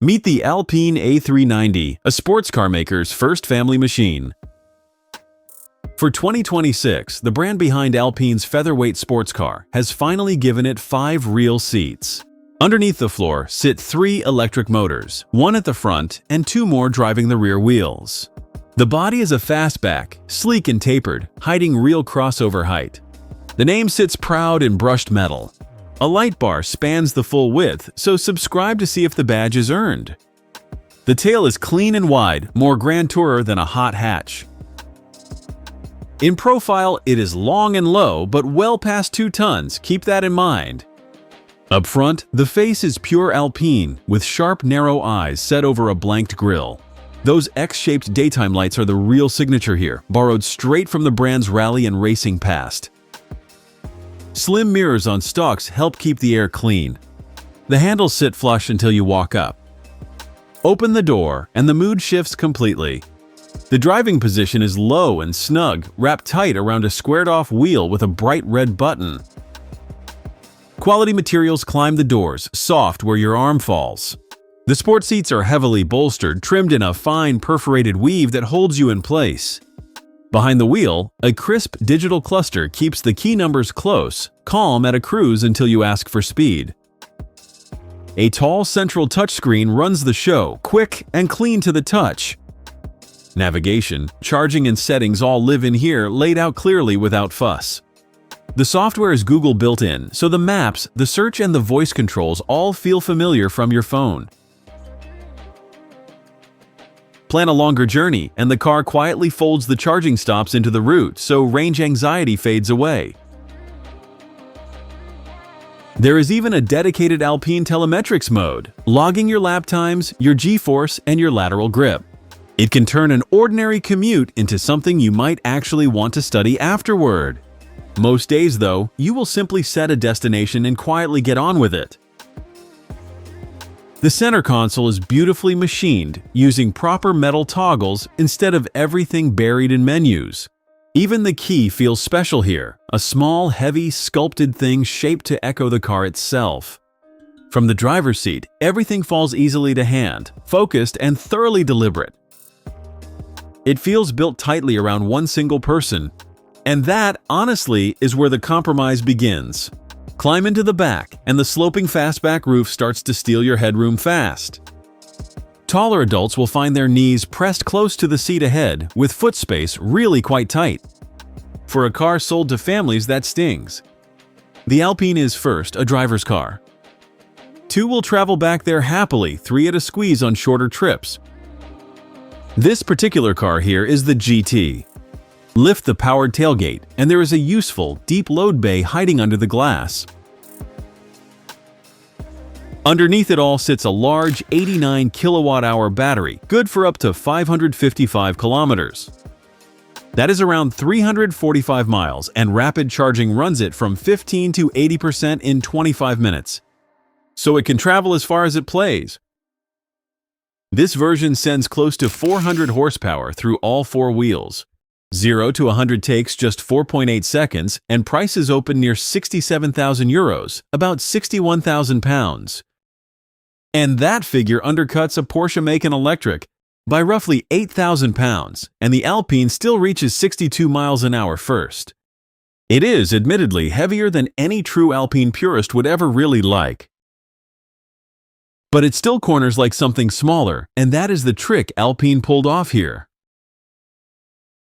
Meet the Alpine A390, a sports car maker's first family machine. For 2026, the brand behind Alpine's featherweight sports car has finally given it 5 real seats. Underneath the floor sit 3 electric motors, 1 at the front and 2 more driving the rear wheels. The body is a fastback, sleek and tapered, hiding real crossover height. The name sits proud in brushed metal. A light bar spans the full width, so subscribe to see if the badge is earned. The tail is clean and wide, more grand tourer than a hot hatch. In profile, it is long and low, but well past 2 tons, keep that in mind. Up front, the face is pure Alpine, with sharp, narrow eyes set over a blanked grille. Those X-shaped daytime lights are the real signature here, borrowed straight from the brand's rally and racing past. Slim mirrors on stalks help keep the air clean. The handles sit flush until you walk up. Open the door, and the mood shifts completely. The driving position is low and snug, wrapped tight around a squared-off wheel with a bright red button. Quality materials climb the doors, soft where your arm falls. The sport seats are heavily bolstered, trimmed in a fine perforated weave that holds you in place. Behind the wheel, a crisp digital cluster keeps the key numbers close, calm at a cruise until you ask for speed. A tall central touchscreen runs the show, quick and clean to the touch. Navigation, charging and settings all live in here, laid out clearly without fuss. The software is Google built in, so the maps, the search and the voice controls all feel familiar from your phone. Plan a longer journey, and the car quietly folds the charging stops into the route, so range anxiety fades away. There is even a dedicated Alpine Telemetrics mode, logging your lap times, your G-force, and your lateral grip. It can turn an ordinary commute into something you might actually want to study afterward. Most days, though, you will simply set a destination and quietly get on with it. The center console is beautifully machined, using proper metal toggles instead of everything buried in menus. Even the key feels special here, a small, heavy, sculpted thing shaped to echo the car itself. From the driver's seat, everything falls easily to hand, focused and thoroughly deliberate. It feels built tightly around one single person, and that, honestly, is where the compromise begins. Climb into the back, and the sloping fastback roof starts to steal your headroom fast. Taller adults will find their knees pressed close to the seat ahead, with foot space really quite tight. For a car sold to families, that stings. The Alpine is first a driver's car. 2 will travel back there happily, 3 at a squeeze on shorter trips. This particular car here is the GT. Lift the powered tailgate, and there is a useful, deep load bay hiding under the glass. Underneath it all sits a large 89 kilowatt-hour battery, good for up to 555 kilometers. That is around 345 miles, and rapid charging runs it from 15 to 80% in 25 minutes. So it can travel as far as it plays. This version sends close to 400 horsepower through all 4 wheels. 0 to 100 takes just 4.8 seconds, and prices open near €67,000, about £61,000. And that figure undercuts a Porsche Macan Electric by roughly £8,000, and the Alpine still reaches 62 miles an hour first. It is, admittedly, heavier than any true Alpine purist would ever really like. But it still corners like something smaller, and that is the trick Alpine pulled off here.